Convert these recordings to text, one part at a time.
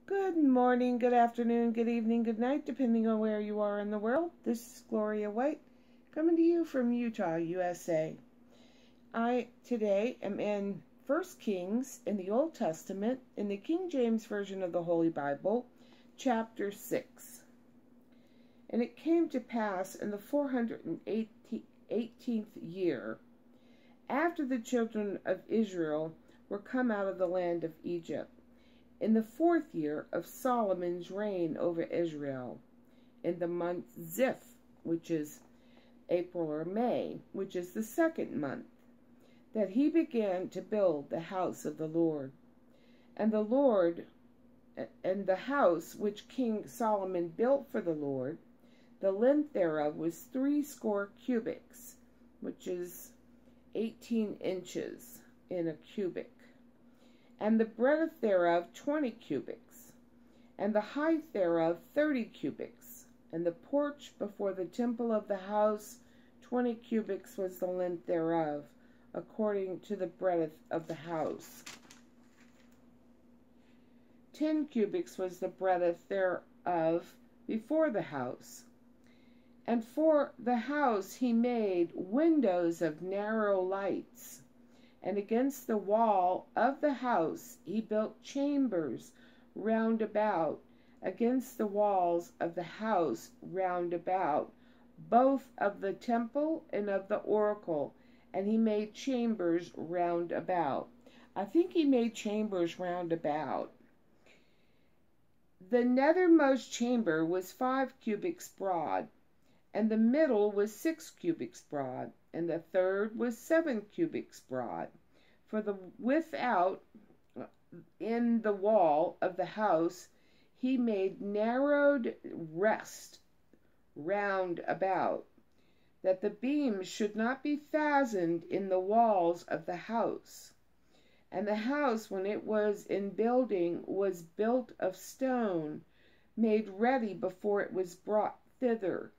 Good morning, good afternoon, good evening, good night, depending on where you are in the world. This is Gloria White, coming to you from Utah, USA. I today am in 1 Kings in the Old Testament, in the King James Version of the Holy Bible, chapter 6. And it came to pass in the 418th year, after the children of Israel were come out of the land of Egypt, in the 4th year of Solomon's reign over Israel, in the month Ziph, which is April or May, which is the 2nd month, that he began to build the house of the Lord. And the house which King Solomon built for the Lord, the length thereof was 60 cubits, which is 18 inches in a cubit, and the breadth thereof 20 cubits, and the height thereof 30 cubits, and the porch before the temple of the house 20 cubits was the length thereof, according to the breadth of the house. 10 cubits was the breadth thereof before the house. And for the house he made windows of narrow lights. And against the wall of the house he built chambers round about, against the walls of the house round about, both of the temple and of the oracle. And he made chambers round about. I think he made chambers round about. The nethermost chamber was 5 cubits broad, and the middle was 6 cubits broad, and the third was 7 cubits broad. For the without in the wall of the house he made narrowed rest round about, that the beams should not be fastened in the walls of the house. And the house, when it was in building, was built of stone, made ready before it was brought thither,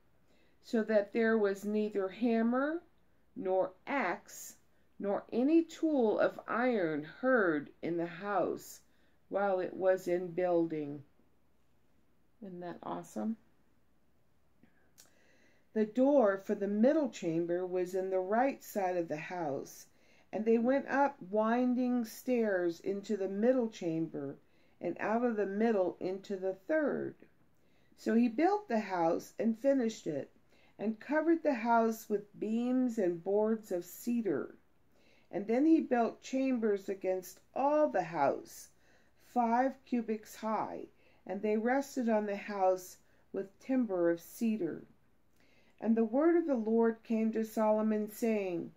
so that there was neither hammer, nor axe, nor any tool of iron heard in the house while it was in building. Isn't that awesome? The door for the middle chamber was in the right side of the house, and they went up winding stairs into the middle chamber, and out of the middle into the third. So he built the house and finished it, and covered the house with beams and boards of cedar. And then he built chambers against all the house, 5 cubits high, and they rested on the house with timber of cedar. And the word of the Lord came to Solomon, saying,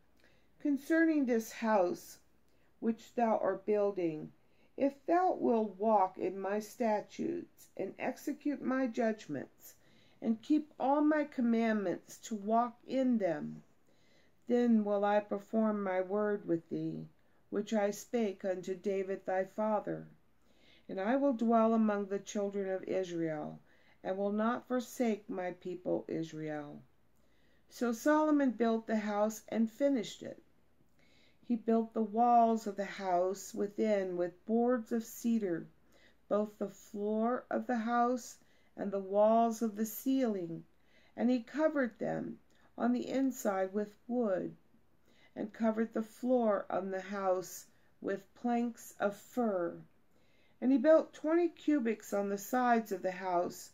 Concerning this house which thou art building, if thou wilt walk in my statutes, and execute my judgments, and keep all my commandments to walk in them, then will I perform my word with thee, which I spake unto David thy father. And I will dwell among the children of Israel, and will not forsake my people Israel. So Solomon built the house and finished it. He built the walls of the house within with boards of cedar, both the floor of the house and the walls of the ceiling, and he covered them on the inside with wood, and covered the floor on the house with planks of fir. And he built 20 cubits on the sides of the house,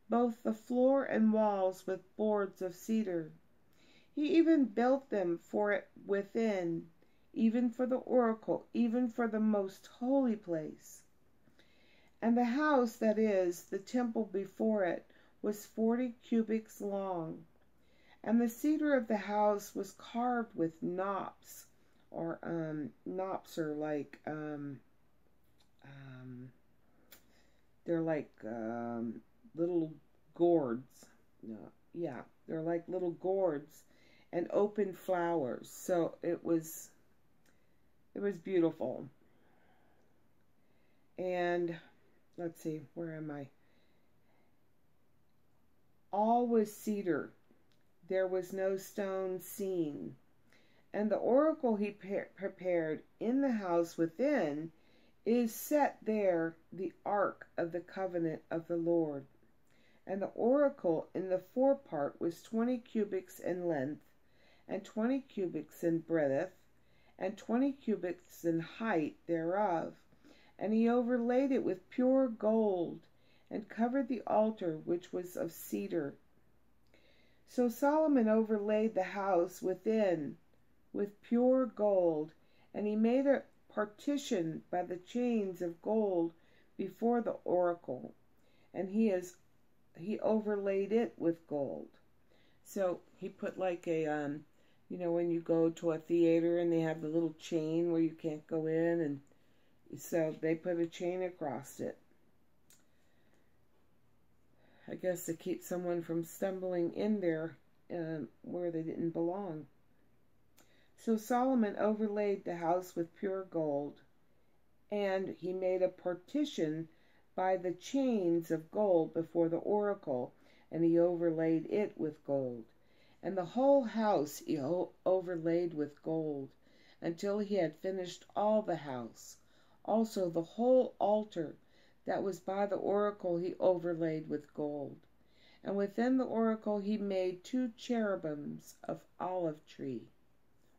both the floor and walls with boards of cedar. He even built them for it within, even for the oracle, even for the most holy place. And the house, that is, the temple before it, was 40 cubits long. And the cedar of the house was carved with knops, or knops are like they're like little gourds. No, yeah, they're like little gourds, and open flowers. So it was beautiful. And let's see, where am I? All was cedar. There was no stone seen. And the oracle he prepared in the house within is set there the ark of the covenant of the Lord. And the oracle in the forepart was 20 cubits in length, and 20 cubits in breadth, and 20 cubits in height thereof. And he overlaid it with pure gold, and covered the altar which was of cedar. So Solomon overlaid the house within with pure gold, and he made a partition by the chains of gold before the oracle, and he overlaid it with gold. So he put like a when you go to a theater and they have the little chain where you can't go in, and so they put a chain across it, I guess to keep someone from stumbling in there where they didn't belong. So Solomon overlaid the house with pure gold, and he made a partition by the chains of gold before the oracle, and he overlaid it with gold. And the whole house he overlaid with gold, until he had finished all the house. Also the whole altar that was by the oracle he overlaid with gold. And within the oracle he made 2 cherubims of olive tree,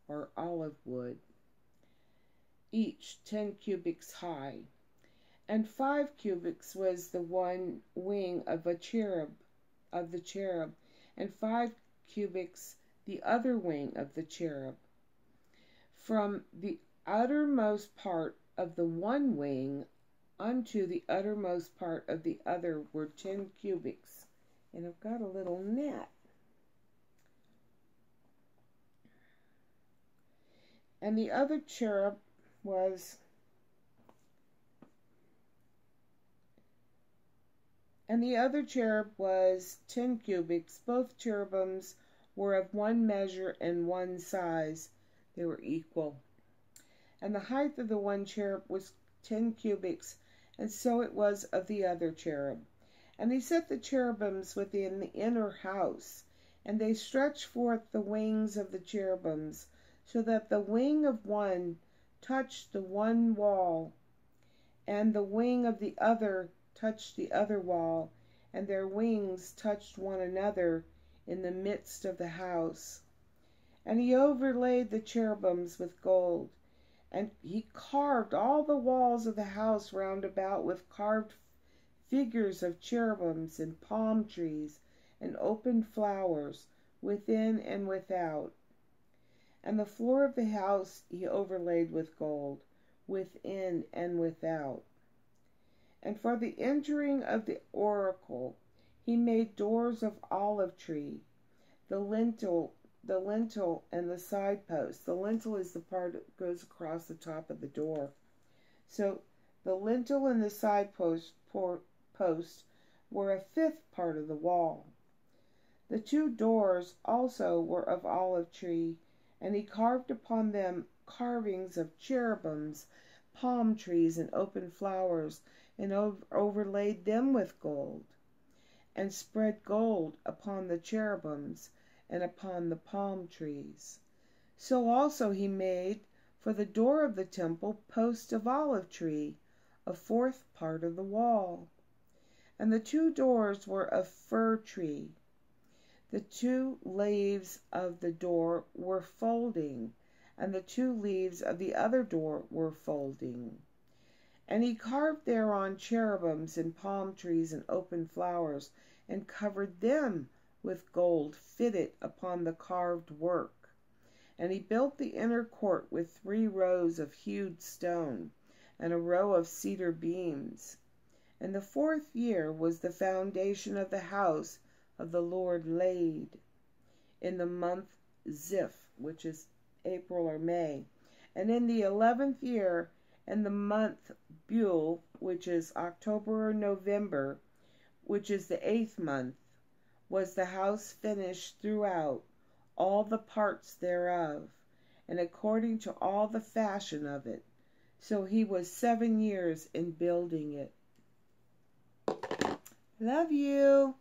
or olive wood, each 10 cubits high. And 5 cubits was the one wing of the cherub, and 5 cubits the other wing of the cherub. From the uttermost part of the one wing unto the uttermost part of the other were 10 cubits. And I've got a little net. And the other cherub was And the other cherub was 10 cubits. Both cherubims were of one measure and one size. They were equal. And the height of the one cherub was 10 cubits, and so it was of the other cherub. And he set the cherubims within the inner house, and they stretched forth the wings of the cherubims, so that the wing of one touched the one wall, and the wing of the other touched the other wall, and their wings touched one another in the midst of the house. And he overlaid the cherubims with gold, and he carved all the walls of the house round about with carved figures of cherubims and palm trees and open flowers within and without. And the floor of the house he overlaid with gold, within and without. And for the entering of the oracle he made doors of olive tree, the lintel and the side post. The lintel is the part that goes across the top of the door. So the lintel and the side post were a fifth part of the wall. The 2 doors also were of olive tree, and he carved upon them carvings of cherubims, palm trees, and open flowers, and overlaid them with gold, and spread gold upon the cherubims and upon the palm trees. So also he made for the door of the temple posts of olive tree, a 4th part of the wall. And the 2 doors were of fir tree. The 2 leaves of the door were folding, and the 2 leaves of the other door were folding. And he carved thereon cherubims and palm trees and open flowers, and covered them with gold fitted upon the carved work. And he built the inner court with 3 rows of hewed stone, and a row of cedar beams. And the 4th year was the foundation of the house of the Lord laid, in the month Ziph, which is April or May. And in the 11th year, in the month Bule, which is October or November, which is the 8th month, was the house finished throughout, all the parts thereof, and according to all the fashion of it. So he was 7 years in building it. Love you.